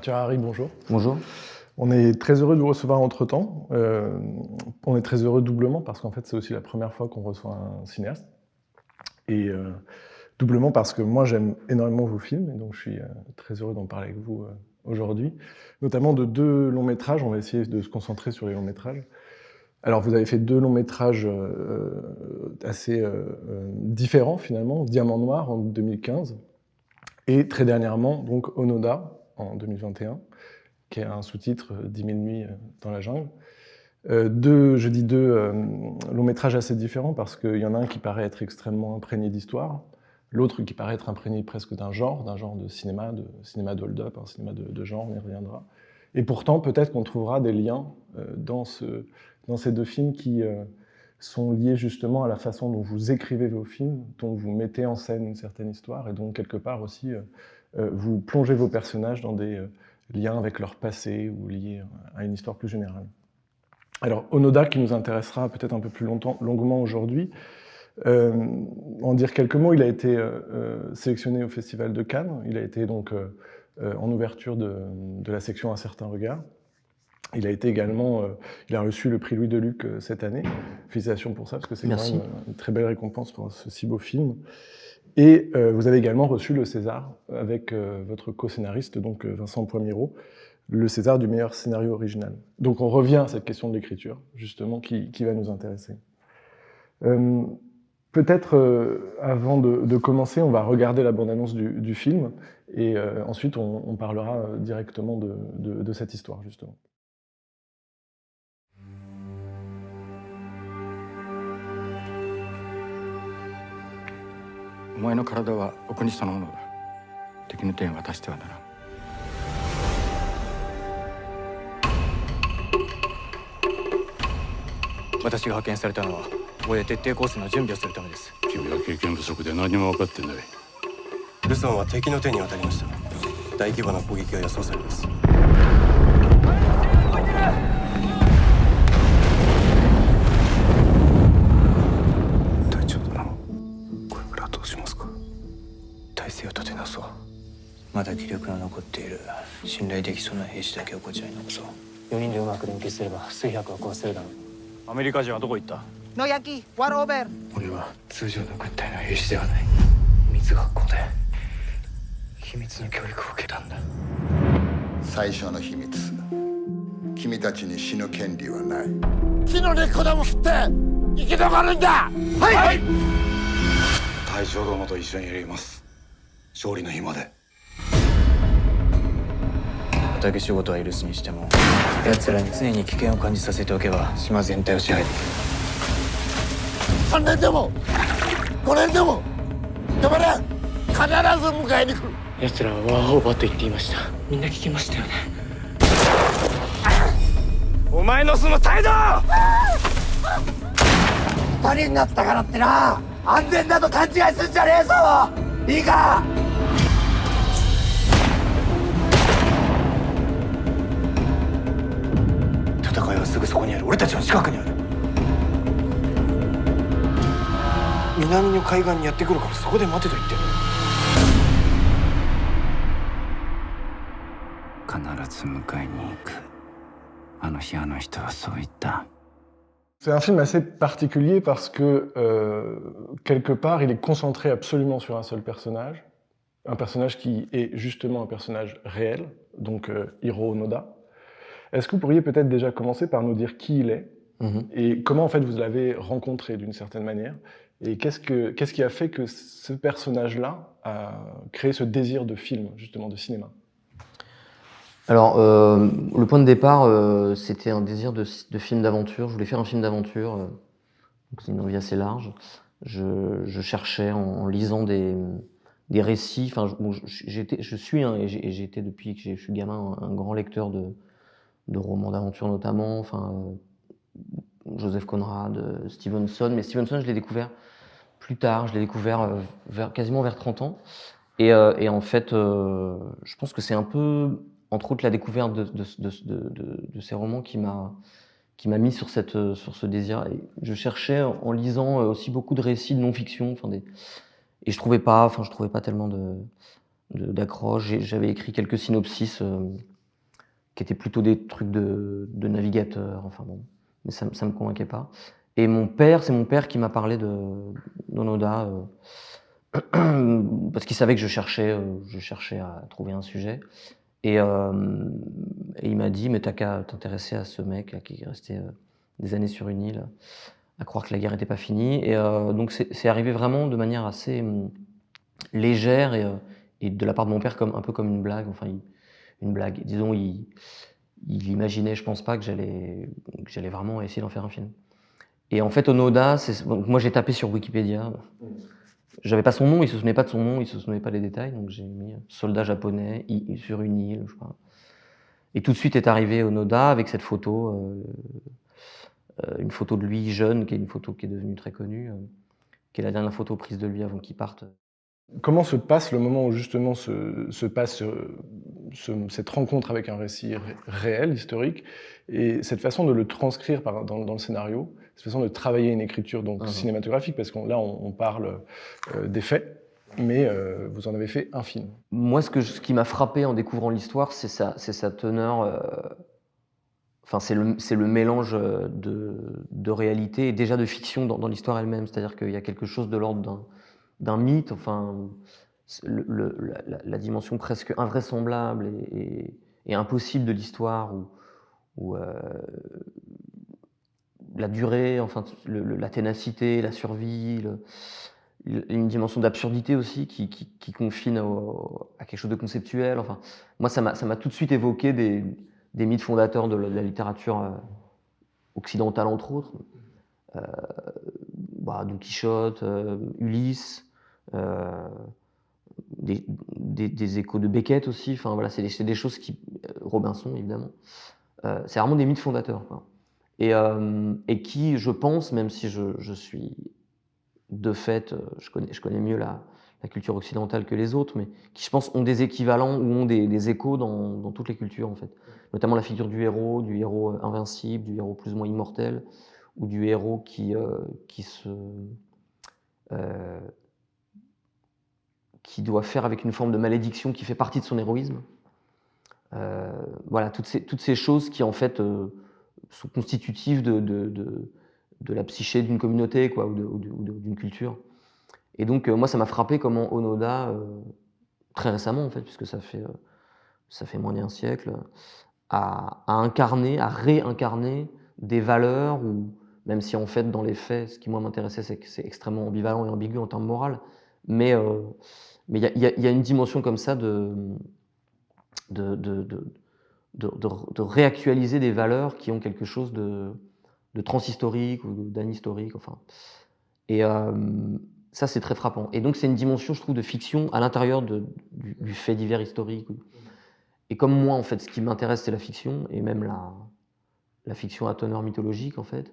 Arthur Harry, bonjour. Bonjour. On est très heureux de vous recevoir entre-temps. On est très heureux doublement parce qu'en fait, c'est aussi la première fois qu'on reçoit un cinéaste. Et doublement parce que moi, j'aime énormément vos films et donc je suis très heureux d'en parler avec vous aujourd'hui. Notamment de 2 longs métrages. On va essayer de se concentrer sur les longs métrages. Alors, vous avez fait 2 longs métrages assez différents finalement. Diamant Noir en 2015 et très dernièrement, donc Onoda en 2021. Qui est un sous-titre 10 000 nuits dans la jungle. Je dis deux longs métrages assez différents parce qu'il y en a un qui paraît être extrêmement imprégné d'histoire, l'autre qui paraît être imprégné presque d'un genre de cinéma de hold-up, un cinéma de genre, on y reviendra. Et pourtant, peut-être qu'on trouvera des liens dans ces 2 films qui sont liés justement à la façon dont vous écrivez vos films, dont vous mettez en scène une certaine histoire, et donc quelque part aussi, vous plongez vos personnages dans des liens avec leur passé ou liés à une histoire plus générale. Alors, Onoda, qui nous intéressera peut-être un peu plus longuement aujourd'hui, en dire quelques mots, il a été sélectionné au Festival de Cannes, il a été donc en ouverture de la section Un certain regard. Il a été également, il a reçu le prix Louis Deluc cette année. Félicitations pour ça, parce que c'est quand même une très belle récompense pour ce si beau film. Et vous avez également reçu le César avec votre co-scénariste, donc Vincent Poimiro, le César du meilleur scénario original. Donc on revient à cette question de l'écriture, justement, qui va nous intéresser. Peut-être, avant de commencer, on va regarder la bande-annonce du film, et ensuite on parlera directement de cette histoire, justement. お前の体はお国そのものだ。敵の手に渡してはならん。私が派遣されたのは防衛徹底抗戦の準備をするためです。君は経験不足で何も分かってない。ルソンは敵の手に渡りました。大規模な攻撃が予想されます。隊長殿、これからどうしますか。体制を立て直そう。まだ気力の残っている信頼できそうな兵士だけをこちらに残そう。4人でうまく連携すれば数百は壊せるだろう。アメリカ人はどこ行った？ No Yankee, war over. 俺は通常の軍隊の兵士ではない。秘密学校で秘密の教育を受けたんだ。最初の秘密。君たちに死ぬ権利はない。木の根っこでも食って生き残るんだ。はい、はい、隊長殿と一緒にやります。勝利の日まで。畑仕事は許すにしても、奴らに常に危険を感じさせておけば島全体を支配できる。3年でも5年でも止まれ、必ず迎えに来る。奴らはワーオーバーと言っていました。みんな聞きましたよね。お前のその態度2人になったからってな、安全だと勘違いすんじゃねえぞ。いいか。戦いはすぐそこにある。俺たちの近くにある。南の海岸にやってくるからそこで待てと言ってる。必ず迎えに行く。あの日あの人はそう言った。 C'est un film assez particulier parce que, quelque part, il est concentré absolument sur un seul personnage. Un personnage qui est justement un personnage réel, donc Hiro Onoda. Est-ce que vous pourriez peut-être déjà commencer par nous dire qui il est et comment en fait vous l'avez rencontré d'une certaine manière et qu'est-ce qui a fait que ce personnage-là a créé ce désir de film, justement, de cinéma? Alors, le point de départ, c'était un désir de film d'aventure. Je voulais faire un film d'aventure, donc c'est une envie assez large. Je cherchais en lisant des récits. Enfin, je suis et j'ai été depuis que je suis gamin un grand lecteur de romans d'aventure notamment. Enfin, Joseph Conrad, Stevenson. Mais Stevenson, je l'ai découvert plus tard. Je l'ai découvert quasiment vers 30 ans. Et en fait, je pense que c'est un peu, entre autres, la découverte de ces romans qui m'a mis sur ce désir. Et je cherchais en lisant aussi beaucoup de récits de non-fiction, et je trouvais pas tellement d'accroche. J'avais écrit quelques synopsis qui étaient plutôt des trucs de navigateur, enfin bon, mais ça me convainquait pas. Et c'est mon père qui m'a parlé d'Onoda, parce qu'il savait que je cherchais à trouver un sujet. Et il m'a dit, mais t'as qu'à t'intéresser à ce mec là, qui est resté des années sur une île, à croire que la guerre n'était pas finie. Et donc c'est arrivé vraiment de manière assez légère et de la part de mon père un peu comme une blague. Enfin, une blague. Disons, il imaginait, je pense pas, que j'allais vraiment essayer d'en faire un film. Et en fait, Onoda, donc moi j'ai tapé sur Wikipédia. J'avais pas son nom, il se souvenait pas de son nom, il se souvenait pas des détails, donc j'ai mis soldat japonais sur une île, je sais pas. Et tout de suite est arrivé Onoda avec cette photo, une photo de lui jeune, qui est une photo qui est devenue très connue, qui est la dernière photo prise de lui avant qu'il parte. Comment se passe le moment où justement se passe cette rencontre avec un récit réel, historique, et cette façon de le transcrire dans le scénario, cette façon de travailler une écriture donc cinématographique, parce que là on parle des faits, mais vous en avez fait un film. Moi, ce qui m'a frappé en découvrant l'histoire, c'est sa teneur. Enfin, c'est le mélange de réalité et déjà de fiction dans l'histoire elle-même. C'est-à-dire qu'il y a quelque chose de l'ordre d'un mythe, enfin, la dimension presque invraisemblable et impossible de l'histoire, où la durée, enfin, la ténacité, la survie, une dimension d'absurdité aussi qui confine à quelque chose de conceptuel. Enfin, moi, ça m'a tout de suite évoqué des mythes fondateurs de la littérature occidentale, entre autres. Don Quichotte, Ulysse, des échos de Beckett aussi. Enfin, voilà, c'est des choses Robinson, évidemment. C'est vraiment des mythes fondateurs, quoi. Et qui, je pense, même si je suis de fait, je connais mieux la culture occidentale que les autres, mais qui, je pense, ont des équivalents ou ont des échos dans toutes les cultures, en fait. Notamment la figure du héros invincible, du héros plus ou moins immortel, ou du héros qui doit faire avec une forme de malédiction qui fait partie de son héroïsme. Voilà, toutes ces choses qui, en fait, sont constitutives de la psyché d'une communauté, quoi, ou d'une culture. Et donc, moi, ça m'a frappé comment Onoda, très récemment, en fait, puisque ça fait moins d'un siècle, a réincarné des valeurs, ou même si, en fait, dans les faits, ce qui, moi, m'intéressait, c'est que c'est extrêmement ambivalent et ambigu en termes moraux, mais il y a une dimension comme ça de réactualiser des valeurs qui ont quelque chose de transhistorique ou d'anhistorique, enfin. Et ça, c'est très frappant. Et donc, c'est une dimension, je trouve, de fiction à l'intérieur du fait divers historique. Et comme moi, en fait, ce qui m'intéresse, c'est la fiction, et même la fiction à teneur mythologique, en fait.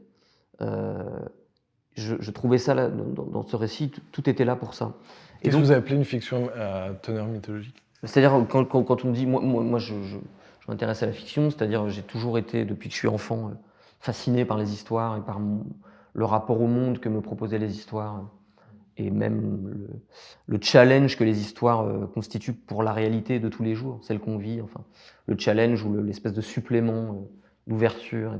Je trouvais ça, là, dans ce récit, tout était là pour ça. Qu'est-ce que vous appelez une fiction à teneur mythologique ? C'est-à-dire, quand on me dit, moi je m'intéresse à la fiction, c'est-à-dire j'ai toujours été, depuis que je suis enfant, fasciné par les histoires et par le rapport au monde que me proposaient les histoires, et même le challenge que les histoires constituent pour la réalité de tous les jours, celle qu'on vit, enfin, le challenge ou l'espèce de supplément d'ouverture.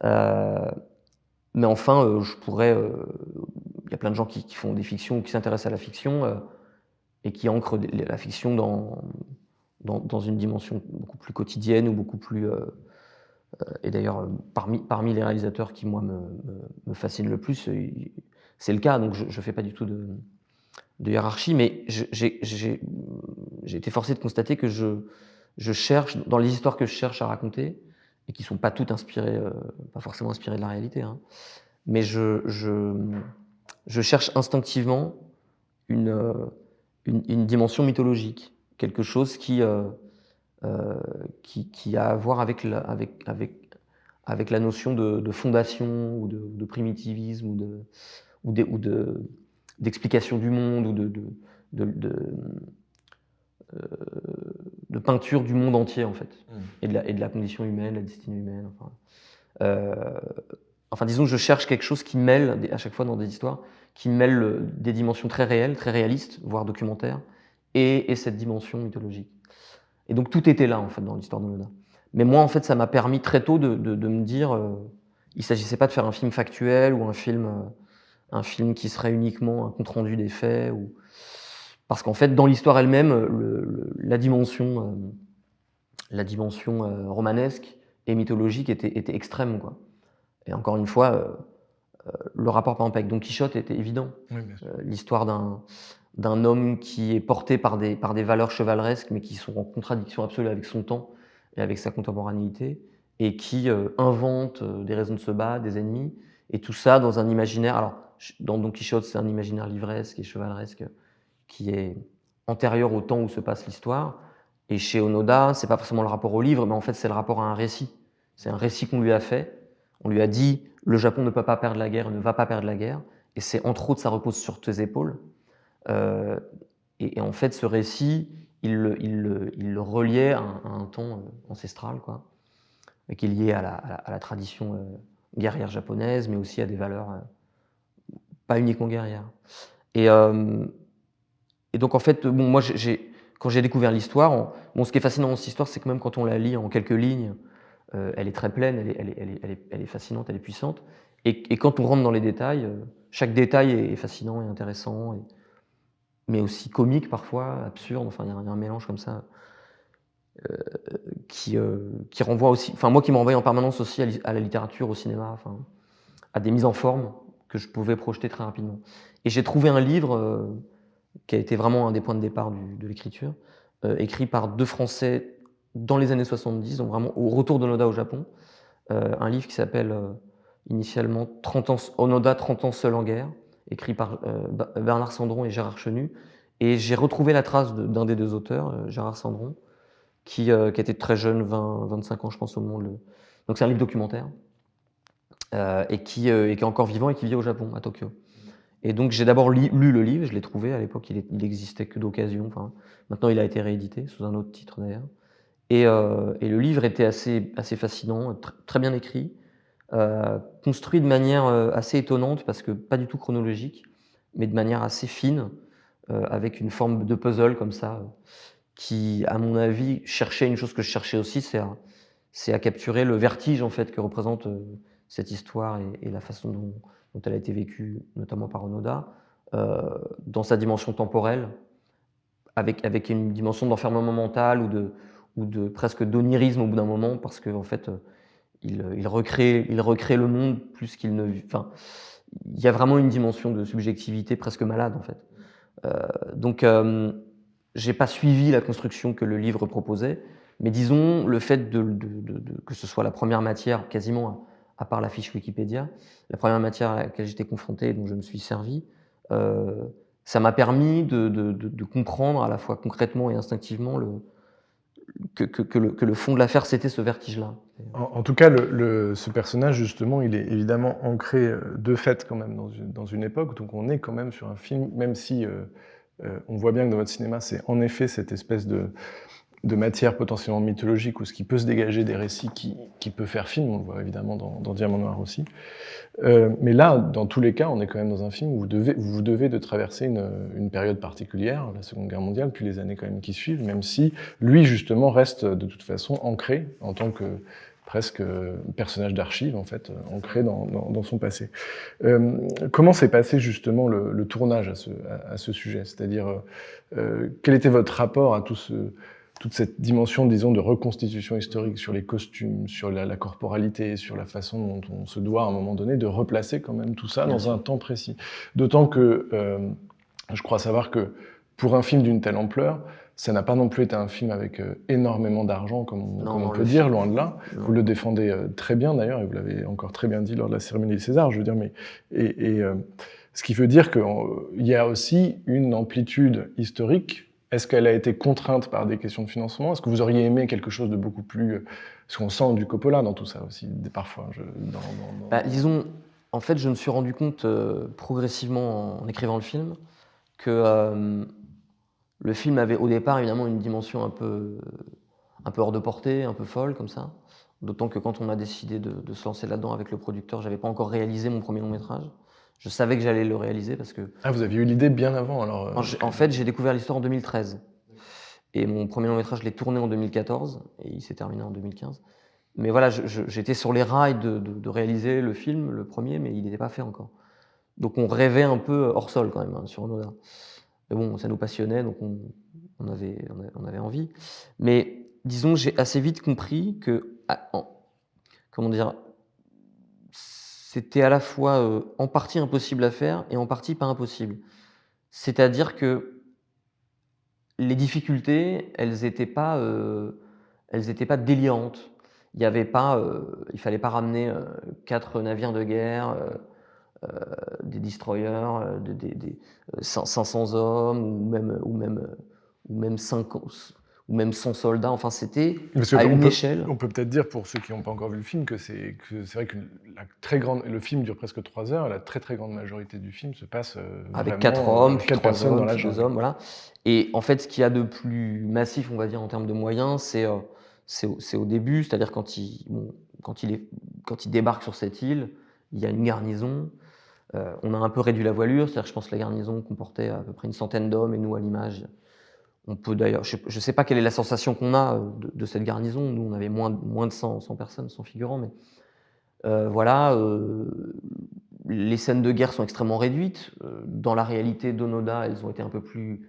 Mais enfin, il y a plein de gens qui font des fictions, qui s'intéressent à la fiction, et qui ancrent la fiction dans une dimension beaucoup plus quotidienne ou beaucoup plus... et d'ailleurs, parmi les réalisateurs qui, moi, me fascinent le plus, c'est le cas, donc je ne fais pas du tout de hiérarchie, mais j'ai été forcé de constater que je cherche, dans les histoires que je cherche à raconter, et qui ne sont pas toutes inspirées, pas forcément inspirées de la réalité, hein, mais je cherche instinctivement une dimension mythologique, quelque chose qui a à voir avec la notion de fondation ou de primitivisme ou d'explication du monde ou de peinture du monde entier, en fait, et de la condition humaine, la destinée humaine. Enfin, disons que je cherche quelque chose qui mêle, à chaque fois dans des histoires, qui mêle des dimensions très réelles, très réalistes, voire documentaires, et cette dimension mythologique. Et donc tout était là, en fait, dans l'histoire d'Onoda. Mais moi, en fait, ça m'a permis très tôt de me dire, il ne s'agissait pas de faire un film factuel ou un film qui serait uniquement un compte-rendu des faits. Parce qu'en fait, dans l'histoire elle-même, la dimension romanesque et mythologique était extrême, quoi. Et encore une fois, le rapport, par exemple, avec Don Quichotte était évident. Oui, bien sûr. L'histoire d'un homme qui est porté par des valeurs chevaleresques, mais qui sont en contradiction absolue avec son temps et avec sa contemporanéité, et qui invente des raisons de se battre, des ennemis, et tout ça dans un imaginaire. Alors, dans Don Quichotte, c'est un imaginaire livresque et chevaleresque qui est antérieur au temps où se passe l'histoire. Et chez Onoda, c'est pas forcément le rapport au livre, mais en fait, c'est le rapport à un récit. C'est un récit qu'on lui a fait. On lui a dit, le Japon ne peut pas perdre la guerre, ne va pas perdre la guerre. Et c'est entre autres, ça repose sur tes épaules. Et en fait, ce récit, il le reliait à un temps ancestral, quoi, qui est lié à la tradition guerrière japonaise, mais aussi à des valeurs pas uniquement guerrières. Et donc, en fait, bon, moi, quand j'ai découvert l'histoire, ce qui est fascinant dans cette histoire, c'est que même quand on la lit en quelques lignes, elle est très pleine, elle est fascinante, elle est puissante. Et quand on rentre dans les détails, chaque détail est fascinant et intéressant, mais aussi comique parfois, absurde. Enfin, il y a un mélange comme ça qui renvoie aussi, enfin moi qui me renvoie en permanence aussi à la littérature, au cinéma, enfin, à des mises en forme que je pouvais projeter très rapidement. Et j'ai trouvé un livre qui a été vraiment un des points de départ de l'écriture, écrit par 2 Français dans les années 70, donc vraiment au retour d'Onoda au Japon, un livre qui s'appelle initialement Onoda 30 ans seul en guerre, écrit par Bernard Sandron et Gérard Chenu. Et j'ai retrouvé la trace d'un des 2 auteurs, Gérard Sandron, qui était très jeune, 25 ans je pense au moment. Donc c'est un livre documentaire, et qui est encore vivant et qui vit au Japon, à Tokyo. Et donc j'ai d'abord lu le livre, je l'ai trouvé, à l'époque il n'existait que d'occasion, enfin, maintenant il a été réédité, sous un autre titre d'ailleurs. Et le livre était assez fascinant, très bien écrit, construit de manière assez étonnante, parce que pas du tout chronologique, mais de manière assez fine, avec une forme de puzzle comme ça, qui, à mon avis, cherchait une chose que je cherchais aussi, c'est à capturer le vertige en fait que représente cette histoire et la façon dont elle a été vécue, notamment par Onoda, dans sa dimension temporelle, avec une dimension d'enfermement mental ou de presque d'onirisme au bout d'un moment, parce qu'en fait, il recrée le monde plus qu'il ne... Enfin, il y a vraiment une dimension de subjectivité presque malade, en fait. Donc, j'ai pas suivi la construction que le livre proposait, mais disons, le fait que ce soit la première matière, quasiment à part la fiche Wikipédia, la première matière à laquelle j'étais confronté et dont je me suis servi, ça m'a permis de comprendre à la fois concrètement et instinctivement que le fond de l'affaire, c'était ce vertige-là. En tout cas, ce personnage, justement, il est évidemment ancré de fait quand même dans une époque, donc on est quand même sur un film, même si on voit bien que dans votre cinéma, c'est en effet cette espèce de matière potentiellement mythologique, ou ce qui peut se dégager des récits qui peut faire film, on le voit évidemment dans Diamant Noir aussi. Mais là, dans tous les cas, on est quand même dans un film où vous devez de traverser une période particulière, la Seconde Guerre mondiale, puis les années quand même qui suivent, même si lui, justement, reste de toute façon ancré en tant que presque personnage d'archive, en fait, ancré dans son passé. Comment s'est passé justement le tournage à ce sujet? C'est-à-dire, quel était votre rapport à toute cette dimension, disons, de reconstitution historique sur les costumes, sur la corporalité, sur la façon dont on se doit, à un moment donné, de replacer quand même tout ça dans un temps précis. D'autant que, je crois savoir que, pour un film d'une telle ampleur, ça n'a pas non plus été un film avec énormément d'argent, comme on peut dire, loin de là. Non. Vous le défendez très bien, d'ailleurs, et vous l'avez encore très bien dit lors de la cérémonie des Césars, je veux dire, ce qui veut dire qu'il y a aussi une amplitude historique. Est-ce qu'elle a été contrainte par des questions de financement? Est-ce que vous auriez aimé quelque chose de beaucoup plus... Parce qu'on sent du Coppola dans tout ça aussi, parfois. Disons, en fait, je me suis rendu compte progressivement en écrivant le film que le film avait au départ évidemment une dimension un peu hors de portée, un peu folle comme ça. D'autant que quand on a décidé de se lancer là-dedans avec le producteur, j'avais pas encore réalisé mon premier long métrage. Je savais que j'allais le réaliser parce que... Ah, vous aviez eu l'idée bien avant alors En fait, j'ai découvert l'histoire en 2013. Et mon premier long métrage, je l'ai tourné en 2014 et il s'est terminé en 2015. Mais voilà, j'étais sur les rails de réaliser le film, le premier, mais il n'était pas fait encore. Donc on rêvait un peu hors sol quand même hein, sur Onoda. Mais bon, ça nous passionnait, donc on avait envie. Mais disons, j'ai assez vite compris que, comment dire, c'était à la fois en partie impossible à faire et en partie pas impossible. C'est-à-dire que les difficultés, elles n'étaient pas délirantes. Il y avait pas, il fallait pas ramener 4 navires de guerre, des destroyers, 500 hommes ou même 50 ou même 100 soldats. Enfin, c'était Parce à qu'on une peut, échelle. on peut peut-être dire, pour ceux qui n'ont pas encore vu le film, que c'est vrai que le film dure presque 3 heures, la très très grande majorité du film se passe Avec vraiment, 4 hommes, avec puis 4 3 personnes hommes, dans la puis 2 jungle. hommes, voilà. Et en fait, ce qu'il y a de plus massif, on va dire, en termes de moyens, c'est au début, c'est-à-dire quand il débarque sur cette île, il y a une garnison. On a un peu réduit la voilure, c'est-à-dire que je pense que la garnison comportait à peu près une centaine d'hommes, et nous, à l'image, on peut d'ailleurs, je ne sais pas quelle est la sensation qu'on a de cette garnison. Nous, on avait moins de 100 personnes, 100 figurants, mais voilà, les scènes de guerre sont extrêmement réduites. Dans la réalité d'Onoda, elles ont été un peu plus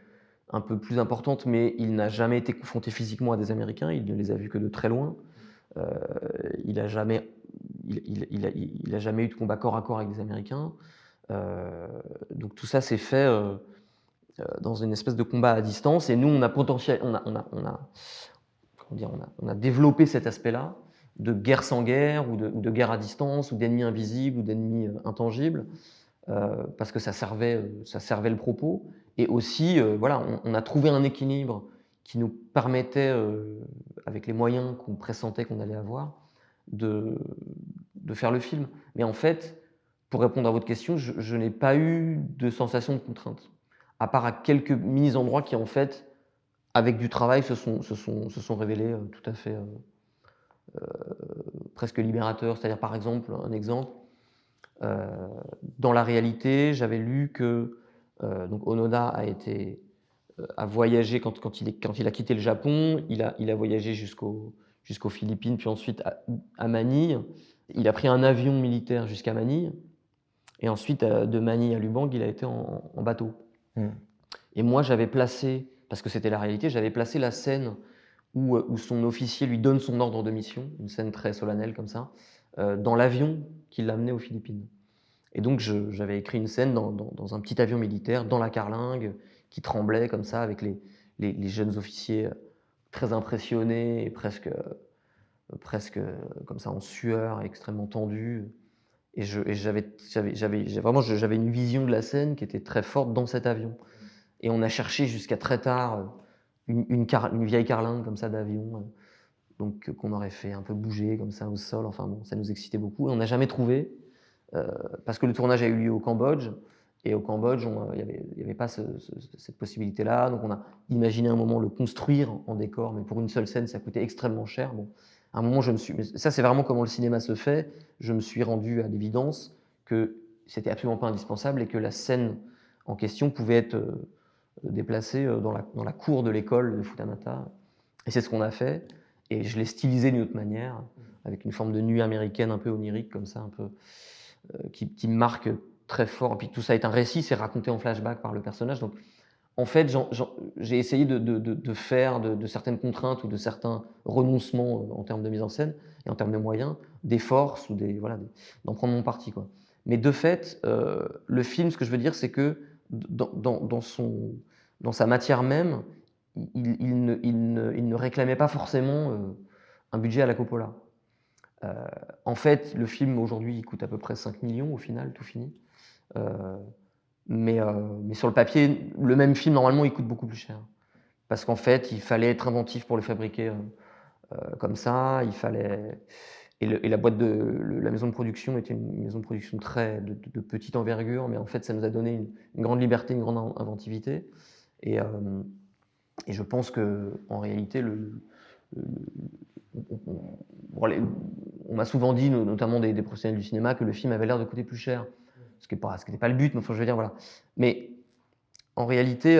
importantes, mais il n'a jamais été confronté physiquement à des Américains, il ne les a vus que de très loin. Il n'a jamais eu de combat corps à corps avec des Américains. Donc tout ça s'est fait dans une espèce de combat à distance, et nous on a développé cet aspect-là de guerre sans guerre, ou de guerre à distance, ou d'ennemis invisibles, ou d'ennemis intangibles, parce que ça servait le propos. Et aussi, voilà, on a trouvé un équilibre qui nous permettait, avec les moyens qu'on pressentait qu'on allait avoir, de faire le film. Mais en fait, pour répondre à votre question, je n'ai pas eu de sensation de contrainte, à part à quelques mini-endroits qui, en fait, avec du travail, se sont révélés tout à fait presque libérateurs. C'est-à-dire, par exemple, un exemple, dans la réalité, j'avais lu que donc Onoda a voyagé quand il a quitté le Japon, il a voyagé jusqu'aux Philippines, puis ensuite à Manille. Il a pris un avion militaire jusqu'à Manille, et ensuite de Manille à Lubang, il a été en bateau. Et moi, j'avais placé, parce que c'était la réalité, j'avais placé la scène où son officier lui donne son ordre de mission, une scène très solennelle comme ça, dans l'avion qui l'amenait aux Philippines. Et donc j'avais écrit une scène dans un petit avion militaire, dans la carlingue, qui tremblait comme ça, avec les jeunes officiers très impressionnés et presque comme ça en sueur, extrêmement tendus. Et j'avais une vision de la scène qui était très forte dans cet avion. Et on a cherché jusqu'à très tard une vieille carlingue comme ça d'avion, donc qu'on aurait fait un peu bouger comme ça au sol. Enfin bon, ça nous excitait beaucoup. Et on n'a jamais trouvé, parce que le tournage a eu lieu au Cambodge. Et au Cambodge, il n'y avait pas cette possibilité-là. Donc on a imaginé un moment le construire en décor, mais pour une seule scène, ça coûtait extrêmement cher. Bon, à un moment, mais ça c'est vraiment comment le cinéma se fait, je me suis rendu à l'évidence que c'était absolument pas indispensable, et que la scène en question pouvait être déplacée dans la cour de l'école de Futamata. Et c'est ce qu'on a fait. Et je l'ai stylisé d'une autre manière, avec une forme de nuit américaine un peu onirique, comme ça, un peu, qui me marque très fort. Et puis tout ça est un récit, c'est raconté en flashback par le personnage. Donc en fait, j'ai essayé de faire de certaines contraintes ou de certains renoncements en termes de mise en scène et en termes de moyens, des forces, ou d'en prendre mon parti, quoi. Mais de fait, le film, ce que je veux dire, c'est que dans sa matière même, il ne réclamait pas forcément un budget à la Coppola. En fait, le film aujourd'hui, il coûte à peu près 5 millions au final, tout fini. Mais sur le papier, le même film, normalement, il coûte beaucoup plus cher. Parce qu'en fait, il fallait être inventif pour le fabriquer comme ça. Et la maison de production était une maison de production de petite envergure, mais en fait, ça nous a donné une grande liberté, une grande inventivité. Et je pense qu'en réalité, on m'a souvent dit, notamment des professionnels du cinéma, que le film avait l'air de coûter plus cher. Ce qui n'était pas le but, mais enfin, je veux dire, voilà. Mais en réalité,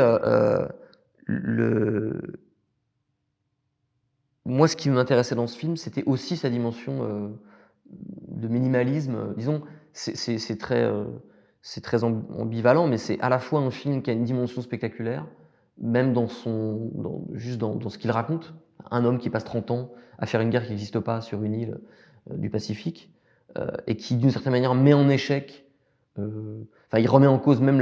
moi, ce qui m'intéressait dans ce film, c'était aussi sa dimension de minimalisme. Disons, c'est très ambivalent, mais c'est à la fois un film qui a une dimension spectaculaire, même juste dans ce qu'il raconte. Un homme qui passe 30 ans à faire une guerre qui n'existe pas sur une île du Pacifique, et qui, d'une certaine manière, met en échec. Il remet en cause même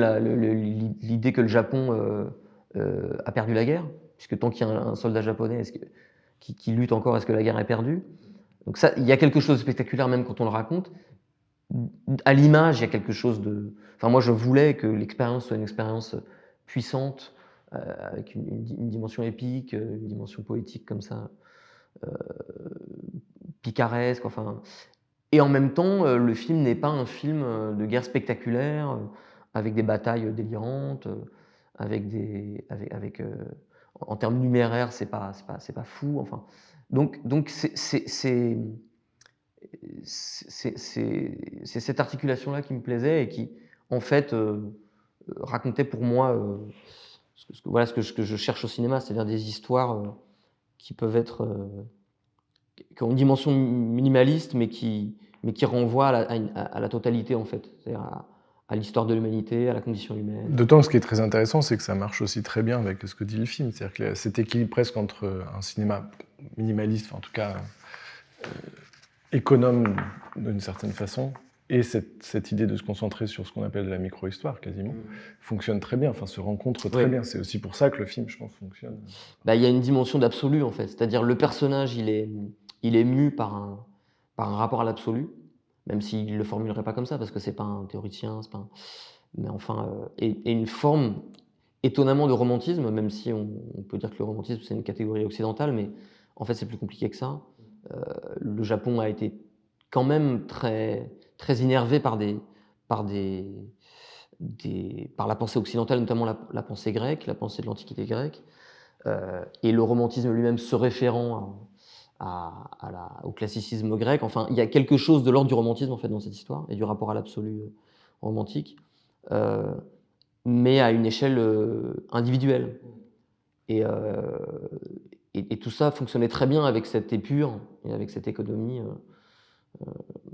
l'idée que le Japon a perdu la guerre, puisque tant qu'il y a un soldat japonais qui lutte encore, est-ce que la guerre est perdue? Donc ça, il y a quelque chose de spectaculaire même quand on le raconte. À l'image, il y a quelque chose de... Enfin, moi, je voulais que l'expérience soit une expérience puissante, avec une dimension épique, une dimension poétique comme ça, picaresque, enfin... Et en même temps, le film n'est pas un film de guerre spectaculaire, avec des batailles délirantes, en termes numéraires, c'est pas fou. Enfin, donc c'est cette articulation-là qui me plaisait et qui, en fait, racontait pour moi ce que je cherche au cinéma, c'est-à-dire des histoires qui peuvent être qui ont une dimension minimaliste, mais qui renvoient à la totalité, en fait, c'est-à-dire à l'histoire de l'humanité, à la condition humaine. D'autant que ce qui est très intéressant, c'est que ça marche aussi très bien avec ce que dit le film. C'est-à-dire que cet équilibre presque entre un cinéma minimaliste, enfin, en tout cas économe d'une certaine façon, et cette idée de se concentrer sur ce qu'on appelle la micro-histoire, quasiment, fonctionne très bien, enfin se rencontre très bien. C'est aussi pour ça que le film, je pense, fonctionne. Il y a une dimension d'absolu, en fait. C'est-à-dire le personnage, il est mu par un rapport à l'absolu, même s'il ne le formulerait pas comme ça, parce que c'est pas un théoricien, c'est pas mais enfin, et une forme étonnamment de romantisme, même si on peut dire que le romantisme, c'est une catégorie occidentale, mais en fait, c'est plus compliqué que ça. Le Japon a été quand même très, très innervé par la pensée occidentale, notamment la pensée grecque, la pensée de l'Antiquité grecque, et le romantisme lui-même se référant au classicisme grec. Enfin, il y a quelque chose de l'ordre du romantisme, en fait, dans cette histoire, et du rapport à l'absolu romantique, mais à une échelle individuelle. Et tout ça fonctionnait très bien avec cette épure et avec cette économie.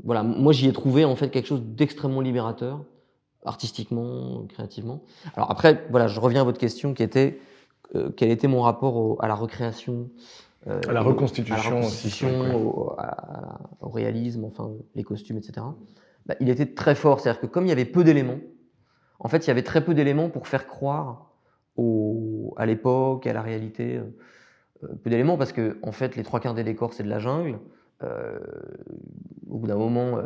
Voilà, moi j'y ai trouvé en fait quelque chose d'extrêmement libérateur, artistiquement, créativement. Alors après, voilà, je reviens à votre question qui était quel était mon rapport à la recréation, à la reconstitution aussi, au réalisme, enfin les costumes, etc. Il était très fort, c'est-à-dire que comme il y avait peu d'éléments, en fait il y avait très peu d'éléments pour faire croire à l'époque, à la réalité. Peu d'éléments parce que en fait les 3/4 des décors c'est de la jungle. Au bout d'un moment,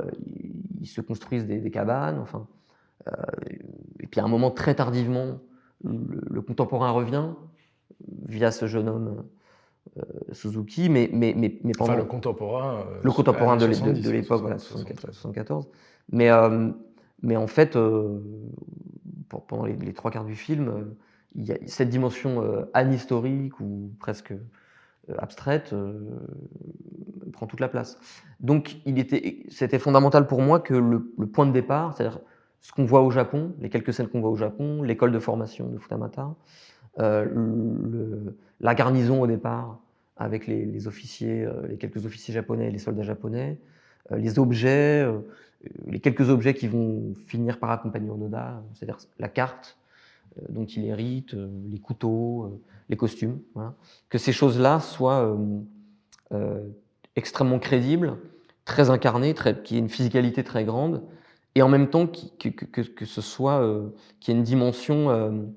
ils se construisent des cabanes, enfin, et puis à un moment très tardivement, le contemporain revient via ce jeune homme Suzuki, mais pendant enfin, le contemporain de l'époque, voilà, 74. Mais en fait, pendant les 3/4 du film, il y a cette dimension anhistorique ou presque abstraite prend toute la place. Donc c'était fondamental pour moi que le point de départ, c'est-à-dire ce qu'on voit au Japon, les quelques scènes qu'on voit au Japon, l'école de formation de Futamata, la garnison au départ avec les officiers, les quelques officiers japonais et les soldats japonais, les objets, les quelques objets qui vont finir par accompagner Onoda, c'est-à-dire la carte dont il hérite, les couteaux, les costumes, voilà. Que ces choses-là soient extrêmement crédibles, très incarnées, qui aient une physicalité très grande, et en même temps que ce soit qu'il y ait une dimension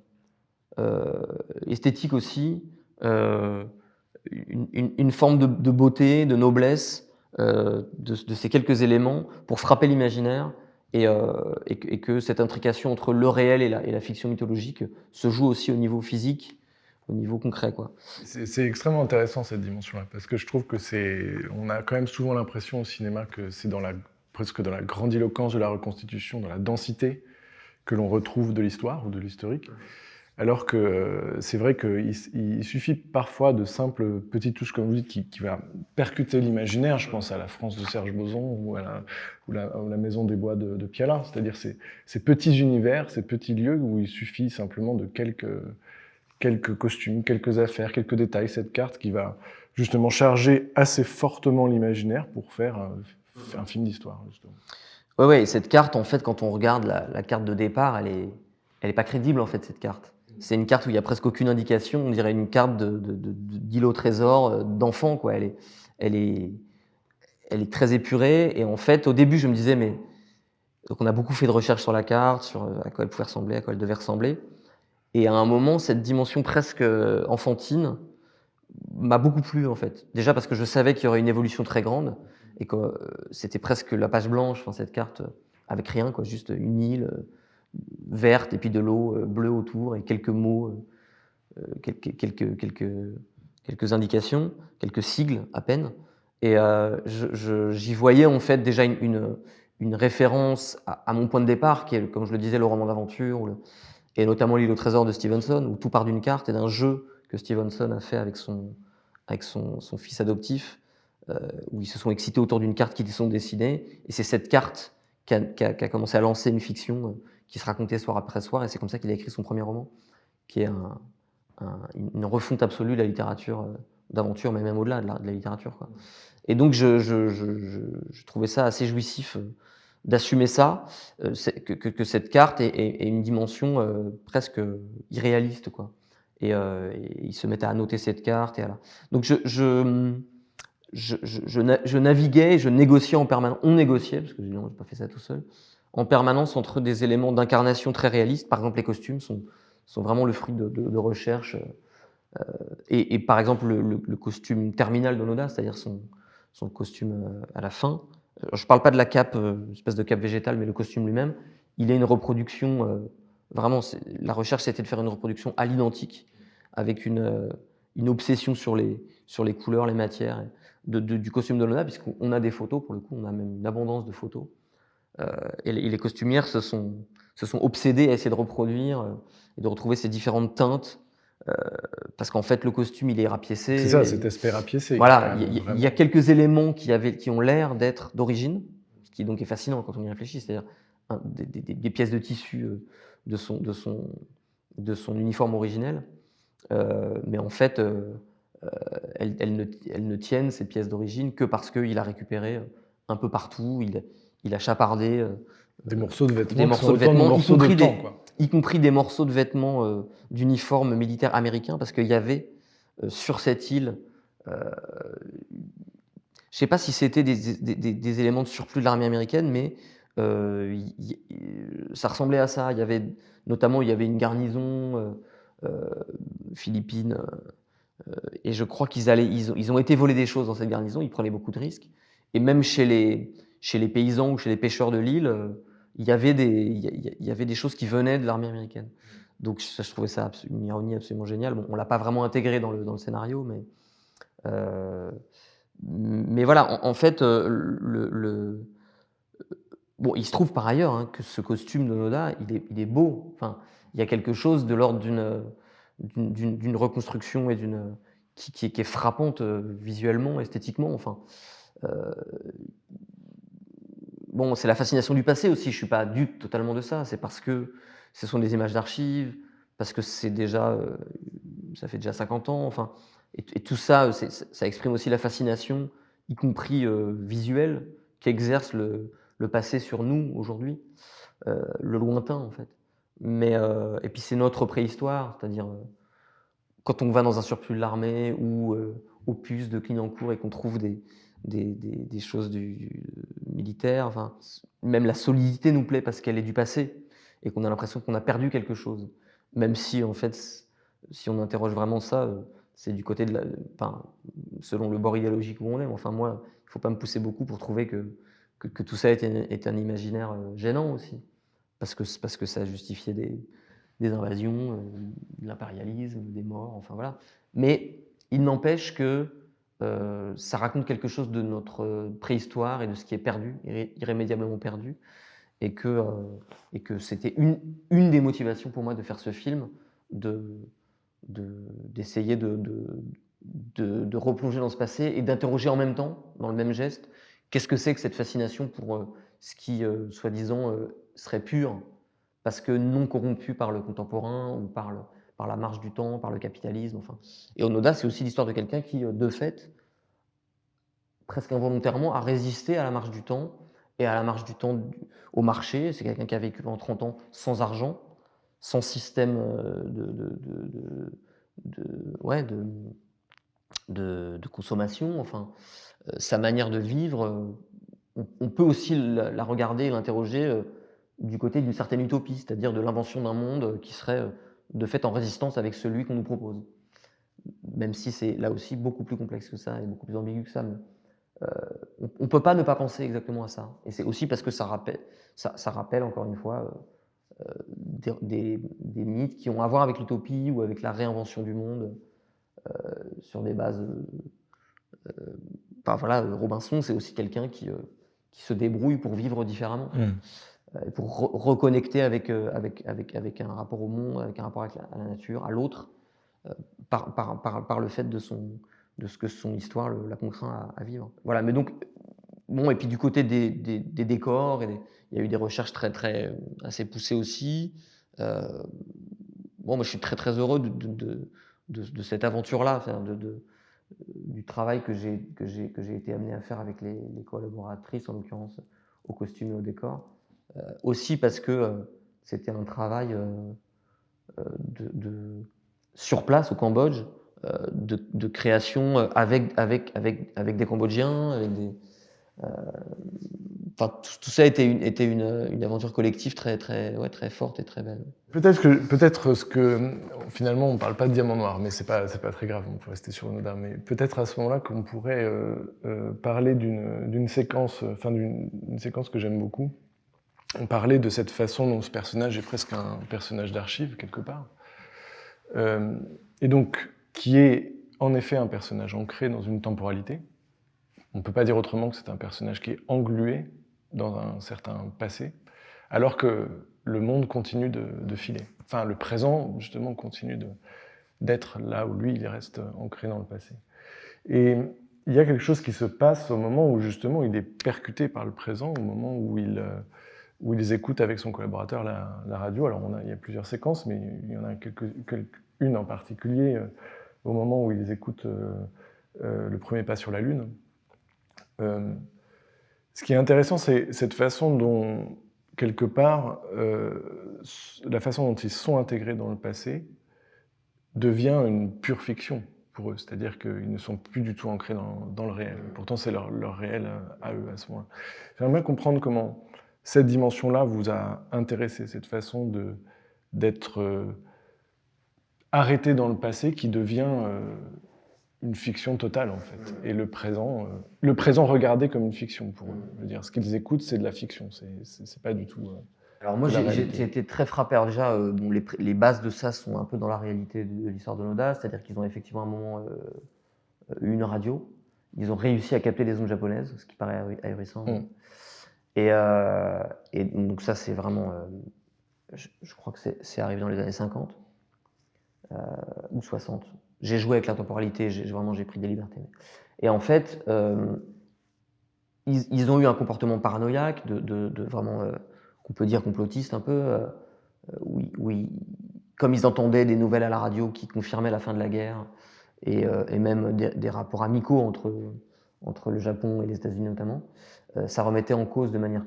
esthétique aussi, une forme de beauté, de noblesse de ces quelques éléments pour frapper l'imaginaire. Et que cette intrication entre le réel et la fiction mythologique se joue aussi au niveau physique, au niveau concret, quoi. C'est extrêmement intéressant cette dimension-là, parce que je trouve que on a quand même souvent l'impression au cinéma que c'est presque dans la grandiloquence de la reconstitution, dans la densité que l'on retrouve de l'histoire ou de l'historique. Alors que c'est vrai qu'il suffit parfois de simples petites touches, comme vous dites, qui va percuter l'imaginaire. Je pense à la France de Serge Bozon ou la Maison des Bois de Piala. C'est-à-dire ces petits univers, ces petits lieux où il suffit simplement de quelques costumes, quelques affaires, quelques détails, cette carte qui va justement charger assez fortement l'imaginaire pour faire un film d'histoire, justement. Ouais, et cette carte, en fait, quand on regarde la carte de départ, elle est pas crédible, en fait, cette carte. C'est une carte où il y a presque aucune indication, on dirait une carte d'île au trésor d'enfant, quoi. Elle est très épurée, et en fait, au début, je me disais, mais... Donc on a beaucoup fait de recherches sur la carte, sur à quoi elle pouvait ressembler, à quoi elle devait ressembler, et à un moment, cette dimension presque enfantine m'a beaucoup plu, en fait. Déjà parce que je savais qu'il y aurait une évolution très grande, et que c'était presque la page blanche, enfin, cette carte, avec rien, quoi, juste une île verte, et puis de l'eau bleue autour, et quelques mots, quelques indications, quelques sigles à peine. Et j'y voyais en fait déjà une référence à mon point de départ, qui est, comme je le disais, le roman d'aventure, et notamment L'île au trésor de Stevenson, où tout part d'une carte et d'un jeu que Stevenson a fait avec son fils adoptif, où ils se sont excités autour d'une carte qu'ils sont dessinée. Et c'est cette carte qui a commencé à lancer une fiction qui se racontait soir après soir, et c'est comme ça qu'il a écrit son premier roman, qui est une refonte absolue de la littérature d'aventure, mais même au-delà de la littérature, quoi. Et donc je trouvais ça assez jouissif d'assumer ça, que cette carte ait une dimension presque irréaliste, quoi. Et ils se mettent à annoter cette carte. Donc je naviguais, je négociais en permanence, on négociait, parce que je n'ai pas fait ça tout seul, en permanence entre des éléments d'incarnation très réalistes. Par exemple, les costumes sont vraiment le fruit de recherches. Et par exemple, le costume terminal d'Onoda, c'est-à-dire son costume à la fin, je ne parle pas de la cape, une espèce de cape végétale, mais le costume lui-même, il est une reproduction, vraiment, la recherche c'était de faire une reproduction à l'identique, avec une obsession sur les couleurs, les matières, du costume d'Onoda, puisqu'on a des photos, pour le coup, on a même une abondance de photos. Et les costumières se sont obsédées à essayer de reproduire et de retrouver ces différentes teintes, parce qu'en fait, le costume, il est rapiécé. C'est ça, cet aspect rapiécé. Voilà, il y a quelques éléments qui ont l'air d'être d'origine, ce qui donc est fascinant quand on y réfléchit, c'est-à-dire des pièces de tissu de son uniforme originel, mais en fait, elles ne tiennent, ces pièces d'origine, que parce qu'il a récupéré un peu partout, il a chapardé des morceaux de vêtements, y compris des morceaux de vêtements d'uniforme militaire américain, parce qu'il y avait sur cette île, je ne sais pas si c'était des éléments de surplus de l'armée américaine, mais ça ressemblait à ça. Il y avait une garnison philippine, et je crois ils ont été voler des choses dans cette garnison, ils prenaient beaucoup de risques. Et même chez les paysans ou chez les pêcheurs de l'île, il y avait des choses qui venaient de l'armée américaine. Donc ça, je trouvais ça une ironie absolument géniale. Bon, on l'a pas vraiment intégré dans le scénario, mais voilà, en fait, bon, il se trouve par ailleurs que ce costume de Noda, il est beau. Enfin, il y a quelque chose de l'ordre d'une reconstruction et qui est frappante visuellement, esthétiquement. Enfin, bon, c'est la fascination du passé aussi. Je suis pas dupe totalement de ça. C'est parce que ce sont des images d'archives, parce que ça fait déjà 50 ans. Enfin, et tout ça, ça exprime aussi la fascination, y compris visuelle, qu'exerce le passé sur nous aujourd'hui, le lointain en fait. Et puis c'est notre préhistoire, c'est-à-dire quand on va dans un surplus de l'armée ou au puce de Clignancourt et qu'on trouve des choses du militaire, enfin, même la solidité nous plaît parce qu'elle est du passé et qu'on a l'impression qu'on a perdu quelque chose. Même si, en fait, si on interroge vraiment ça, c'est du côté selon le bord idéologique où on est. Enfin, moi, il ne faut pas me pousser beaucoup pour trouver que tout ça est un imaginaire gênant aussi. Parce que ça justifiait des invasions, de l'impérialisme, des morts, enfin voilà. Mais il n'empêche que ça raconte quelque chose de notre préhistoire et de ce qui est perdu, irrémédiablement perdu, et que c'était une des motivations pour moi de faire ce film, d'essayer de replonger dans ce passé et d'interroger en même temps, dans le même geste, qu'est-ce que c'est que cette fascination pour ce qui, soi-disant, serait pur, parce que non corrompu par le contemporain ou par par la marche du temps, par le capitalisme. Enfin. Et Onoda, c'est aussi l'histoire de quelqu'un qui, de fait, presque involontairement, a résisté à la marche du temps et à la marche du temps au marché. C'est quelqu'un qui a vécu pendant 30 ans sans argent, sans système ouais, de consommation. Enfin, sa manière de vivre, on peut aussi la regarder et l'interroger du côté d'une certaine utopie, c'est-à-dire de l'invention d'un monde qui serait de fait en résistance avec celui qu'on nous propose. Même si c'est là aussi beaucoup plus complexe que ça et beaucoup plus ambigu que ça. Mais, on ne peut pas ne pas penser exactement à ça. Et c'est aussi parce que ça rappelle encore une fois, des mythes qui ont à voir avec l'utopie ou avec la réinvention du monde sur des bases. Enfin, voilà, Robinson, c'est aussi quelqu'un qui se débrouille pour vivre différemment, et pour reconnecter avec un rapport au monde, avec un rapport à la nature, à l'autre, par le fait de ce que son histoire la contraint à vivre. Voilà, mais donc, bon, et puis du côté des décors, il y a eu des recherches assez poussées aussi. Bon, moi, je suis très très heureux de cette aventure-là, enfin, du travail que j'ai été amené à faire avec les collaboratrices, en l'occurrence au costume et au décor. Aussi parce que c'était un travail sur place au Cambodge, de création avec des Cambodgiens, avec des. Enfin, tout ça était une aventure collective très forte et très belle. Peut-être ce que finalement on parle pas de Diamant Noir, mais c'est pas très grave, on peut rester sur Onoda. Mais peut-être à ce moment-là qu'on pourrait parler d'une séquence, enfin d'une séquence que j'aime beaucoup. On parlait de cette façon dont ce personnage est presque un personnage d'archive quelque part, et donc qui est en effet un personnage ancré dans une temporalité. On ne peut pas dire autrement que c'est un personnage qui est englué dans un certain passé, alors que le monde continue de filer. Enfin, le présent, justement, continue d'être là où lui, il reste ancré dans le passé. Et il y a quelque chose qui se passe au moment où, justement, il est percuté par le présent, au moment où ils écoutent avec son collaborateur la radio. Alors, il y a plusieurs séquences, mais il y en a une en particulier, au moment où ils écoutent le premier pas sur la Lune. Ce qui est intéressant, c'est cette façon dont, quelque part, la façon dont ils sont intégrés dans le passé devient une pure fiction pour eux. C'est-à-dire qu'ils ne sont plus du tout ancrés dans le réel. Pourtant, c'est leur réel à eux, à ce moment-là. J'aimerais comprendre comment cette dimension-là vous a intéressé, cette façon d'être arrêté dans le passé qui devient une fiction totale, en fait. Et le présent regardé comme une fiction pour eux. Je veux dire, ce qu'ils écoutent, c'est de la fiction. C'est pas du tout. Alors moi, j'ai été très frappé. Alors déjà, bon, les bases de ça sont un peu dans la réalité de l'histoire d'Onoda, c'est-à-dire qu'ils ont effectivement à un moment une radio. Ils ont réussi à capter les ondes japonaises, ce qui paraît ahurissant. Et donc ça, c'est vraiment... je crois que c'est arrivé dans les années 50 ou 60. J'ai joué avec la temporalité, j'ai pris des libertés. Et en fait, ils ont eu un comportement paranoïaque, de vraiment, qu'on peut dire complotiste un peu, où comme ils entendaient des nouvelles à la radio qui confirmaient la fin de la guerre, et même des rapports amicaux entre le Japon et les États-Unis notamment, ça remettait en cause de manière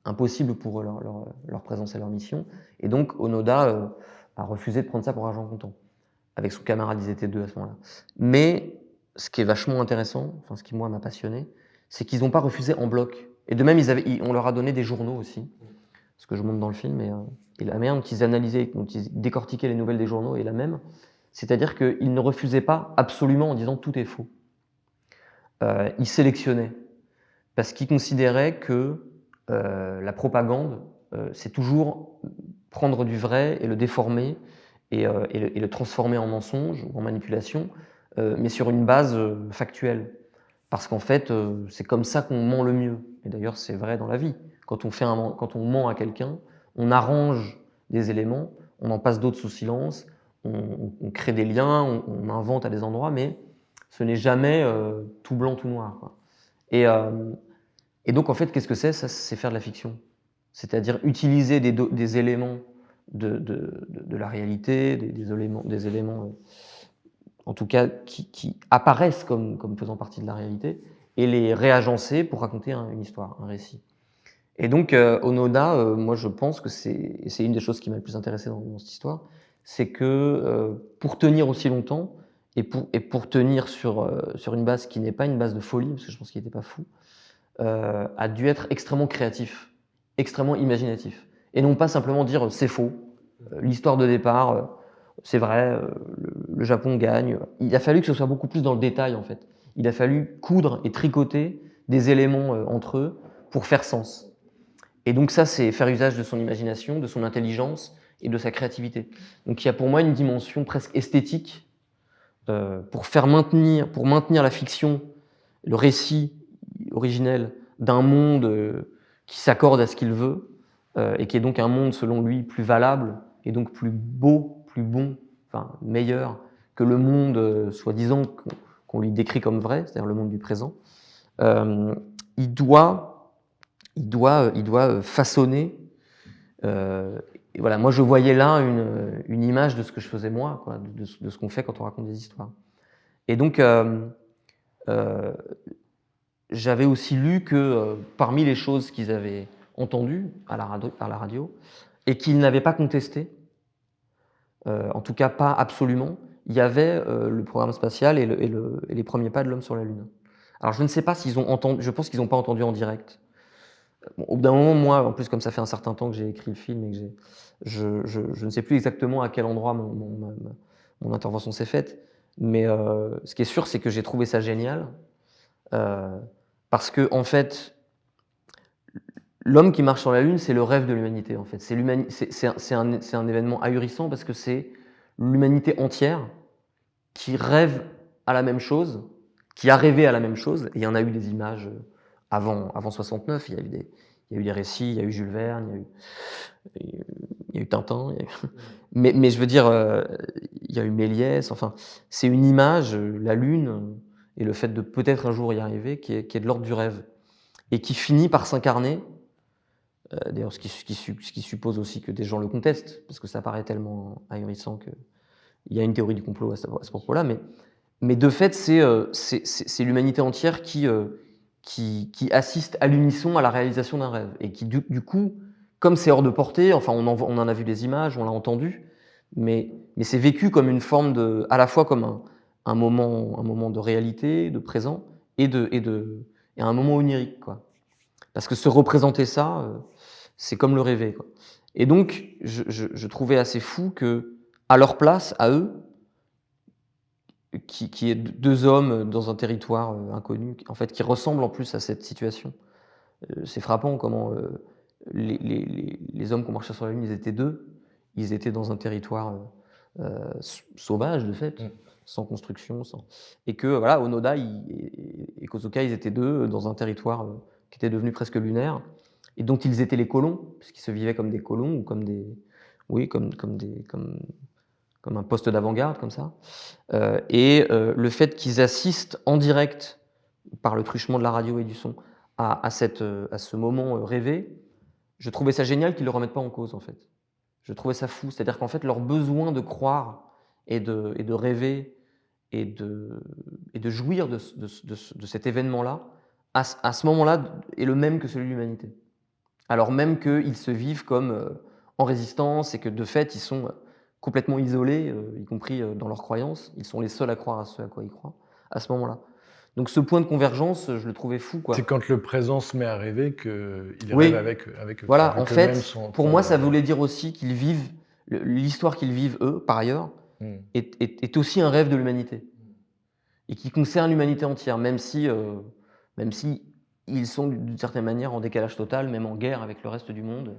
impossible pour eux leur présence et leur mission. Et donc Onoda a refusé de prendre ça pour argent comptant. Avec son camarade, ils étaient deux à ce moment-là. Mais ce qui est vachement intéressant, enfin ce qui moi m'a passionné, c'est qu'ils n'ont pas refusé en bloc. Et de même, on leur a donné des journaux aussi, ce que je montre dans le film. Et la manière dont ils analysaient, dont ils décortiquaient les nouvelles des journaux est la même. C'est-à-dire qu'ils ne refusaient pas absolument en disant tout est faux. Ils sélectionnaient parce qu'ils considéraient que la propagande, c'est toujours prendre du vrai et le déformer et le transformer en mensonge ou en manipulation, mais sur une base factuelle. Parce qu'en fait, c'est comme ça qu'on ment le mieux. Et d'ailleurs, c'est vrai dans la vie. Quand on ment à quelqu'un, on arrange des éléments, on en passe d'autres sous silence, on crée des liens, on invente à des endroits, mais ce n'est jamais tout blanc, tout noir, quoi. Et donc, en fait, qu'est-ce que c'est ? Ça, c'est faire de la fiction. C'est-à-dire utiliser des éléments de la réalité, des éléments en tout cas qui apparaissent comme faisant partie de la réalité, et les réagencer pour raconter une histoire, un récit. Et donc Onoda, moi je pense que c'est une des choses qui m'a le plus intéressé dans cette histoire, c'est que pour tenir aussi longtemps, et pour tenir sur une base qui n'est pas une base de folie, parce que je pense qu'il n'était pas fou, a dû être extrêmement créatif, extrêmement imaginatif. Et non pas simplement dire c'est faux, l'histoire de départ, c'est vrai, le Japon gagne. Il a fallu que ce soit beaucoup plus dans le détail en fait. Il a fallu coudre et tricoter des éléments entre eux pour faire sens. Et donc ça, c'est faire usage de son imagination, de son intelligence et de sa créativité. Donc il y a pour moi une dimension presque esthétique pour maintenir la fiction, le récit originel d'un monde qui s'accorde à ce qu'il veut et qui est donc un monde selon lui plus valable et donc plus beau, plus bon, enfin meilleur que le monde soi-disant qu'on lui décrit comme vrai, c'est-à-dire le monde du présent. Il doit façonner. Et voilà, moi je voyais là une image de ce que je faisais moi, quoi, de ce qu'on fait quand on raconte des histoires. Et donc j'avais aussi lu que parmi les choses qu'ils avaient entendues à la radio et qu'ils n'avaient pas contestées, en tout cas pas absolument, il y avait le programme spatial et les premiers pas de l'homme sur la Lune. Alors je ne sais pas s'ils ont entendu, je pense qu'ils n'ont pas entendu en direct. Bon, au bout d'un moment, moi, en plus, comme ça fait un certain temps que j'ai écrit le film et que je ne sais plus exactement à quel endroit mon intervention s'est faite, mais ce qui est sûr, c'est que j'ai trouvé ça génial parce que, en fait, l'homme qui marche sur la Lune, c'est le rêve de l'humanité. En fait, c'est un événement ahurissant parce que c'est l'humanité entière qui rêve à la même chose, qui a rêvé à la même chose. Et il y en a eu des images avant 69, il y a eu des récits, il y a eu Jules Verne, il y a eu Tintin, mais je veux dire, il y a eu Méliès, enfin, c'est une image, la Lune, et le fait de peut-être un jour y arriver, qui est de l'ordre du rêve, et qui finit par s'incarner, d'ailleurs ce qui suppose aussi que des gens le contestent, parce que ça paraît tellement ahurissant qu'il y a une théorie du complot à ce propos-là, mais de fait, c'est l'humanité entière qui assiste à l'unisson à la réalisation d'un rêve. Et qui, du coup, comme c'est hors de portée, enfin, on en a vu des images, on l'a entendu, mais c'est vécu comme une forme à la fois comme un moment de réalité, de présent, et un moment onirique, quoi. Parce que se représenter ça, c'est comme le rêver, quoi. Et donc, je trouvais assez fou que, à leur place, à eux, qui est deux hommes dans un territoire inconnu, en fait, qui ressemblent en plus à cette situation. C'est frappant comment les hommes qui ont marché sur la Lune, ils étaient deux. Ils étaient dans un territoire sauvage, de fait, sans construction. Et que, voilà, Onoda et Kozuka, ils étaient deux dans un territoire qui était devenu presque lunaire, et dont ils étaient les colons, puisqu'ils se vivaient comme des colons, ou comme un poste d'avant-garde, comme ça. Le fait qu'ils assistent en direct, par le truchement de la radio et du son, à ce moment rêvé, je trouvais ça génial qu'ils ne le remettent pas en cause, en fait. Je trouvais ça fou. C'est-à-dire qu'en fait, leur besoin de croire et de rêver et de jouir de cet événement-là, à ce moment-là, est le même que celui de l'humanité. Alors même qu'ils se vivent comme en résistance et que, de fait, ils sont complètement isolés, y compris dans leurs croyances. Ils sont les seuls à croire à ce à quoi ils croient, à ce moment-là. Donc ce point de convergence, je le trouvais fou, quoi. C'est quand le présent se met à rêver qu'il Oui. rêve avec eux. Voilà, en fait, pour moi, ça voulait dire aussi qu'ils vivent, l'histoire qu'ils vivent, eux, par ailleurs, est aussi un rêve de l'humanité. Et qui concerne l'humanité entière, même si ils sont d'une certaine manière en décalage total, même en guerre avec le reste du monde.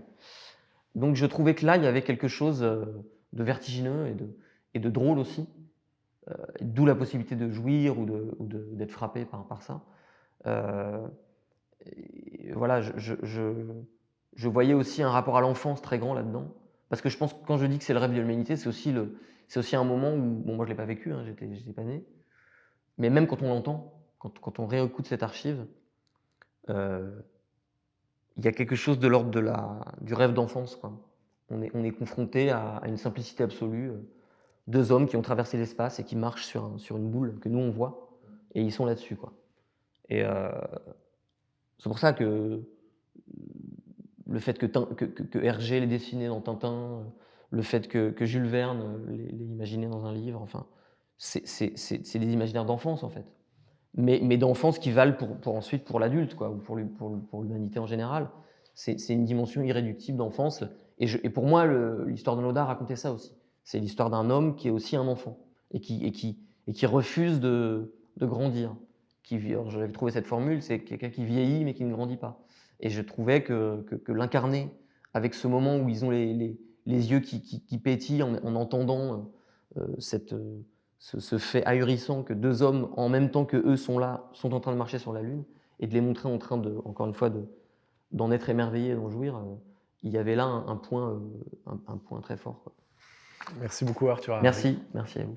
Donc je trouvais que là, il y avait quelque chose de vertigineux et de drôle aussi, d'où la possibilité de jouir ou d'être frappé par ça. Voilà, je voyais aussi un rapport à l'enfance très grand là-dedans, parce que je pense que quand je dis que c'est le rêve de l'humanité, c'est aussi un moment où, bon, moi je l'ai pas vécu, hein, j'étais pas né, mais même quand on l'entend, quand on réécoute cette archive, il y a quelque chose de l'ordre du rêve d'enfance, quoi. On est confronté à une simplicité absolue. Deux hommes qui ont traversé l'espace et qui marchent sur une boule que nous on voit, et ils sont là-dessus, quoi. Et c'est pour ça que le fait que Hergé l'ait dessiné dans Tintin, le fait que Jules Verne l'ait imaginé dans un livre, enfin, c'est des imaginaires d'enfance en fait. Mais d'enfance qui valent ensuite pour l'adulte, quoi, ou pour l'humanité en général. C'est une dimension irréductible d'enfance. Et pour moi, l'histoire de Noda racontait ça aussi. C'est l'histoire d'un homme qui est aussi un enfant et qui refuse de grandir. J'avais trouvé cette formule, c'est quelqu'un qui vieillit mais qui ne grandit pas. Et je trouvais que l'incarner avec ce moment où ils ont les yeux qui pétillent en entendant ce fait ahurissant que deux hommes, en même temps que eux sont là, sont en train de marcher sur la Lune, et de les montrer en train encore une fois, d'en être émerveillés et d'en jouir, il y avait là un point très fort, quoi. Merci beaucoup Arthur. Merci à vous.